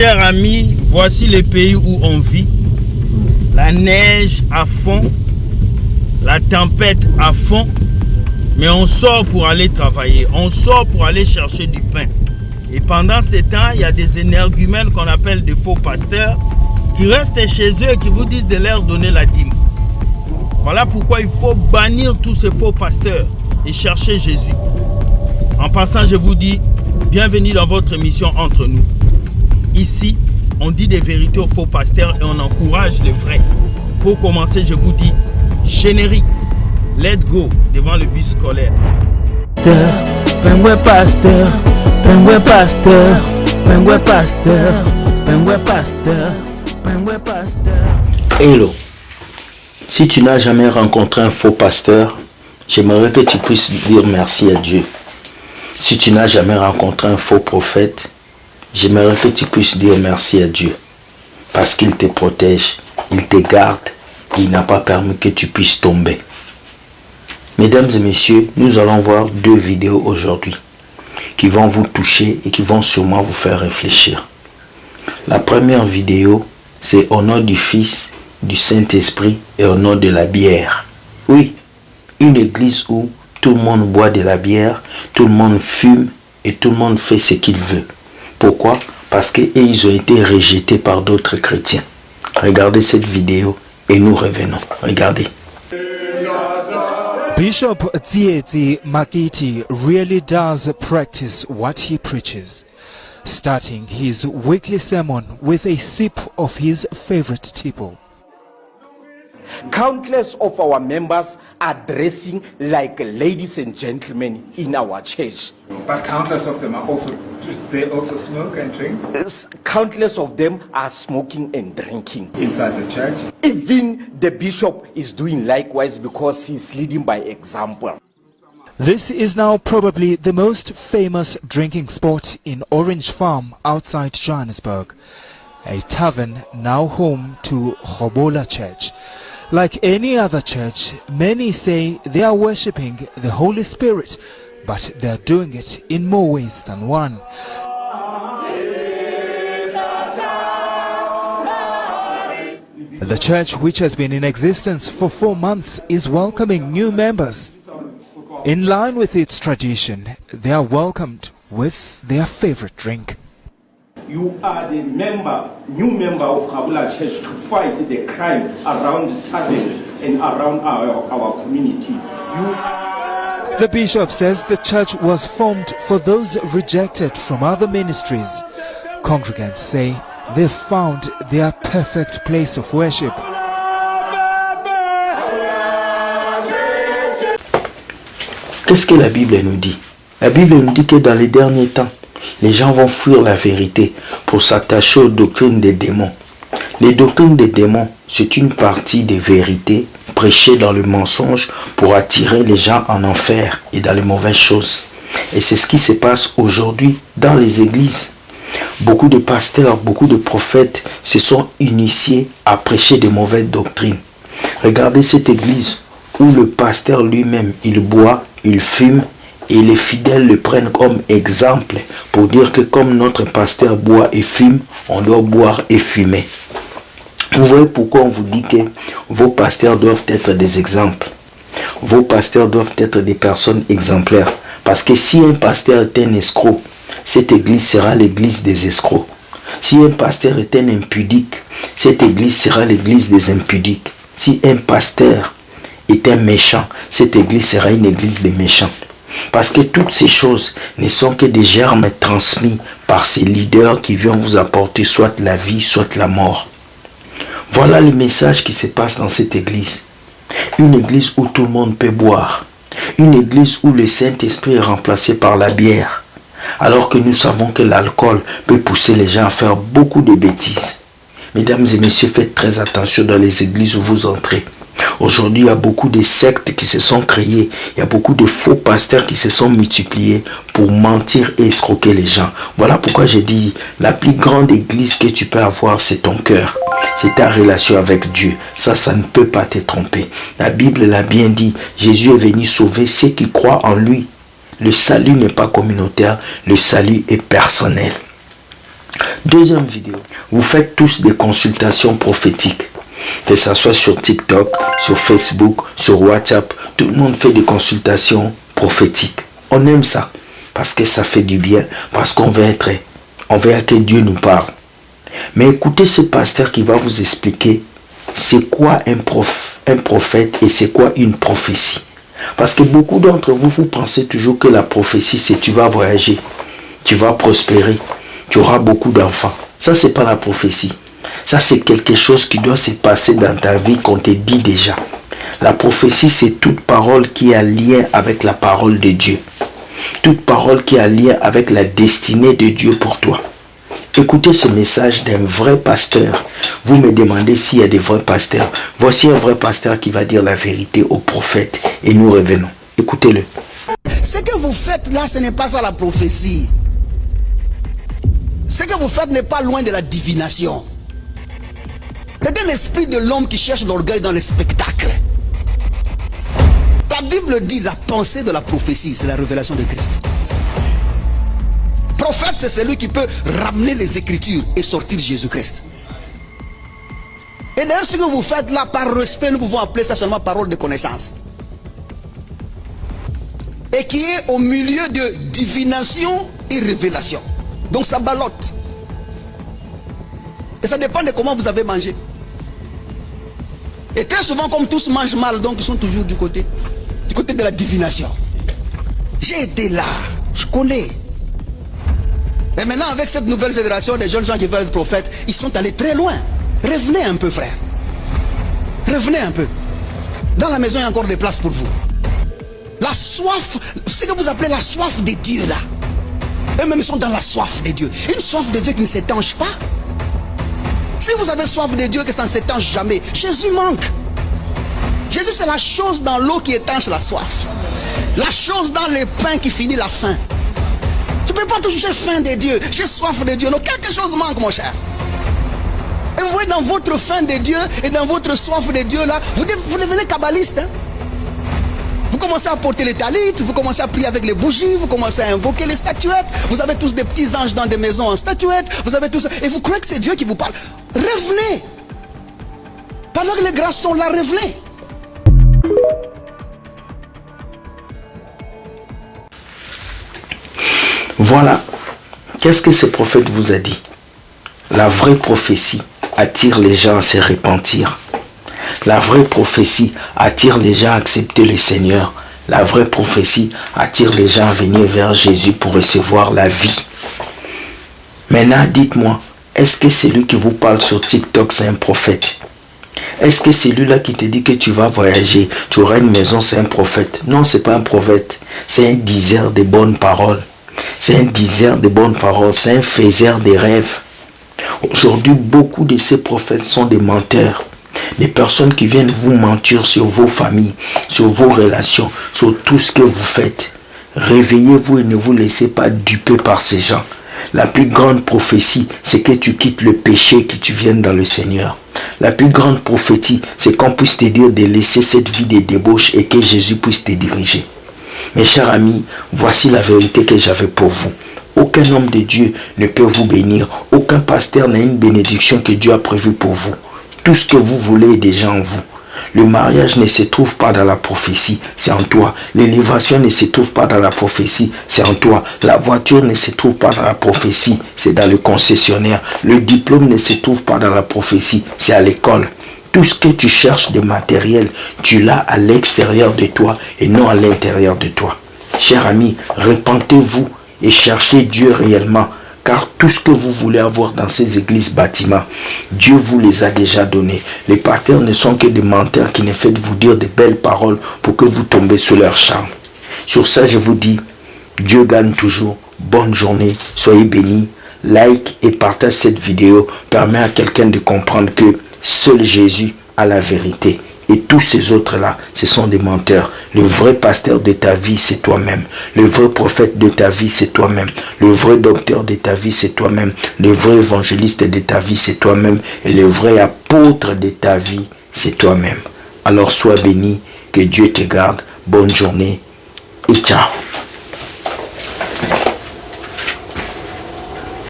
Chers amis, voici le pays où on vit. La neige à fond, la tempête à fond, mais on sort pour aller travailler, on sort pour aller chercher du pain. Et pendant ce temps, il y a des énergumènes qu'on appelle des faux pasteurs qui restent chez eux et qui vous disent de leur donner la dîme. Voilà pourquoi il faut bannir tous ces faux pasteurs et chercher Jésus. En passant, je vous dis, bienvenue dans votre émission Entre nous. Ici, on dit des vérités aux faux pasteurs et on encourage les vrais. Pour commencer, je vous dis, générique, let's go devant le bus scolaire. Pengue pasteur, pengue pasteur, pengue pasteur, pengue pasteur, pengue pasteur. Hello, si tu n'as jamais rencontré un faux pasteur, j'aimerais que tu puisses dire merci à Dieu. Si tu n'as jamais rencontré un faux prophète, j'aimerais que tu puisses dire merci à Dieu. Parce qu'il te protège, il te garde, et il n'a pas permis que tu puisses tomber. Mesdames et messieurs, nous allons voir 2 vidéos aujourd'hui qui vont vous toucher et qui vont sûrement vous faire réfléchir. La première vidéo, c'est au nom du Fils, du Saint-Esprit et au nom de la bière. Oui, une église où tout le monde boit de la bière, tout le monde fume et tout le monde fait ce qu'il veut. Pourquoi? Parce qu'ils ont été rejetés par d'autres chrétiens. Regardez cette vidéo et nous revenons. Regardez. Bishop Tsietsi Makiti really does practice what he preaches, starting his weekly sermon with a sip of his favorite tipple. Countless of our members are dressing like ladies and gentlemen in our church. But countless of them they also smoke and drink? Countless of them are smoking and drinking. Inside the church? Even the bishop is doing likewise because he's leading by example. This is now probably the most famous drinking spot in Orange Farm outside Johannesburg, a tavern now home to Hobola Church. Like any other church, many say they are worshipping the Holy Spirit, but they are doing it in more ways than one. The church, which has been in existence for 4 months, is welcoming new members. In line with its tradition, they are welcomed with their favorite drink. You are the new member of Hobola Church to fight the crime around taverns and around our communities. The bishop says the church was formed for those rejected from other ministries. Congregants say they found their perfect place of worship. Qu'est-ce que la Bible nous dit? La Bible nous dit que dans les derniers temps, les gens vont fuir la vérité pour s'attacher aux doctrines des démons. Les doctrines des démons, c'est une partie des vérités prêchées dans le mensonge pour attirer les gens en enfer et dans les mauvaises choses. Et c'est ce qui se passe aujourd'hui dans les églises. Beaucoup de pasteurs, beaucoup de prophètes se sont initiés à prêcher de mauvaises doctrines. Regardez cette église où le pasteur lui-même, il boit, il fume, et les fidèles le prennent comme exemple pour dire que comme notre pasteur boit et fume, on doit boire et fumer. Vous voyez pourquoi on vous dit que vos pasteurs doivent être des exemples. Vos pasteurs doivent être des personnes exemplaires. Parce que si un pasteur est un escroc, cette église sera l'église des escrocs. Si un pasteur est un impudique, cette église sera l'église des impudiques. Si un pasteur est un méchant, cette église sera une église des méchants. Parce que toutes ces choses ne sont que des germes transmis par ces leaders qui viennent vous apporter soit la vie, soit la mort. Voilà le message qui se passe dans cette église. Une église où tout le monde peut boire. Une église où le Saint-Esprit est remplacé par la bière. Alors que nous savons que l'alcool peut pousser les gens à faire beaucoup de bêtises. Mesdames et messieurs, faites très attention dans les églises où vous entrez. Aujourd'hui, il y a beaucoup de sectes qui se sont créées. Il y a beaucoup de faux pasteurs qui se sont multipliés pour mentir et escroquer les gens. Voilà pourquoi j'ai dit, la plus grande église que tu peux avoir, c'est ton cœur. C'est ta relation avec Dieu. Ça ne peut pas te tromper. La Bible l'a bien dit. Jésus est venu sauver ceux qui croient en lui. Le salut n'est pas communautaire. Le salut est personnel. Deuxième vidéo, vous faites tous des consultations prophétiques. Que ce soit sur TikTok, sur Facebook, sur WhatsApp, tout le monde fait des consultations prophétiques. On aime ça parce que ça fait du bien, parce qu'on veut que Dieu nous parle. Mais écoutez ce pasteur qui va vous expliquer c'est quoi un prophète et c'est quoi une prophétie. Parce que beaucoup d'entre vous, vous pensez toujours que la prophétie, c'est tu vas voyager, tu vas prospérer, tu auras beaucoup d'enfants. Ça, c'est pas la prophétie. Ça, c'est quelque chose qui doit se passer dans ta vie qu'on te dit déjà. La prophétie, c'est toute parole qui a lien avec la parole de Dieu. Toute parole qui a lien avec la destinée de Dieu pour toi. Écoutez ce message d'un vrai pasteur. Vous me demandez s'il y a des vrais pasteurs. Voici un vrai pasteur qui va dire la vérité aux prophètes. Et nous revenons. Écoutez-le. Ce que vous faites là, ce n'est pas ça la prophétie. Ce que vous faites n'est pas loin de la divination. C'est un esprit de l'homme qui cherche l'orgueil dans le spectacle. La Bible dit la pensée de la prophétie, c'est la révélation de Christ. Prophète, c'est celui qui peut ramener les Écritures et sortir Jésus-Christ. Et d'ailleurs, ce que vous faites là, par respect, nous pouvons appeler ça seulement parole de connaissance. Et qui est au milieu de divination et révélation. Donc ça ballotte. Et ça dépend de comment vous avez mangé. Et très souvent, comme tous mangent mal, donc ils sont toujours du côté de la divination. J'ai été là, je connais. Et maintenant, avec cette nouvelle génération des jeunes gens qui veulent être prophètes, ils sont allés très loin. Revenez un peu, frère. Revenez un peu. Dans la maison, il y a encore des places pour vous. La soif, ce que vous appelez la soif des dieux là. Eux-mêmes sont dans la soif des dieux. Une soif de Dieu qui ne s'étanche pas. Si vous avez soif de Dieu que ça ne s'étanche jamais, Jésus manque. Jésus, c'est la chose dans l'eau qui étanche la soif. La chose dans le pain qui finit la faim. Tu ne peux pas toujours j'ai faim de Dieu, j'ai soif de Dieu. Non, quelque chose manque, mon cher. Et vous voyez, dans votre faim de Dieu et dans votre soif de Dieu là, vous devenez kabbaliste. Hein? Vous commencez à porter les talites, vous commencez à prier avec les bougies, vous commencez à invoquer les statuettes. Vous avez tous des petits anges dans des maisons en statuettes. Vous avez tous, et vous croyez que c'est Dieu qui vous parle. Revenez. Pendant que les grâces sont là, revenez. Voilà. Qu'est-ce que ce prophète vous a dit? La vraie prophétie attire les gens à se repentir. La vraie prophétie attire les gens à accepter le Seigneur. La vraie prophétie attire les gens à venir vers Jésus pour recevoir la vie. Maintenant, dites-moi, est-ce que celui qui vous parle sur TikTok, c'est un prophète? Est-ce que celui-là qui te dit que tu vas voyager, tu auras une maison, c'est un prophète? Non, c'est pas un prophète. C'est un diseur de bonnes paroles. C'est un diseur de bonnes paroles. C'est un faiseur de rêves. Aujourd'hui, beaucoup de ces prophètes sont des menteurs. Des personnes qui viennent vous mentir sur vos familles, sur vos relations, sur tout ce que vous faites. Réveillez-vous et ne vous laissez pas duper par ces gens. La plus grande prophétie, c'est que tu quittes le péché et que tu viennes dans le Seigneur. La plus grande prophétie, c'est qu'on puisse te dire de laisser cette vie de débauche et que Jésus puisse te diriger. Mes chers amis, voici la vérité que j'avais pour vous. Aucun homme de Dieu ne peut vous bénir. Aucun pasteur n'a une bénédiction que Dieu a prévue pour vous. Tout ce que vous voulez est déjà en vous. Le mariage ne se trouve pas dans la prophétie, c'est en toi. L'élévation ne se trouve pas dans la prophétie, c'est en toi. La voiture ne se trouve pas dans la prophétie, c'est dans le concessionnaire. Le diplôme ne se trouve pas dans la prophétie, c'est à l'école. Tout ce que tu cherches de matériel, tu l'as à l'extérieur de toi et non à l'intérieur de toi. Chers amis, repentez-vous et cherchez Dieu réellement. Car tout ce que vous voulez avoir dans ces églises bâtiments, Dieu vous les a déjà donnés. Les pasteurs ne sont que des menteurs qui ne font vous dire de belles paroles pour que vous tombez sous leur charme. Sur ça, je vous dis, Dieu gagne toujours. Bonne journée, soyez bénis. Like et partage cette vidéo. Permet à quelqu'un de comprendre que seul Jésus a la vérité. Et tous ces autres-là, ce sont des menteurs. Le vrai pasteur de ta vie, c'est toi-même. Le vrai prophète de ta vie, c'est toi-même. Le vrai docteur de ta vie, c'est toi-même. Le vrai évangéliste de ta vie, c'est toi-même. Et le vrai apôtre de ta vie, c'est toi-même. Alors sois béni, que Dieu te garde. Bonne journée et ciao.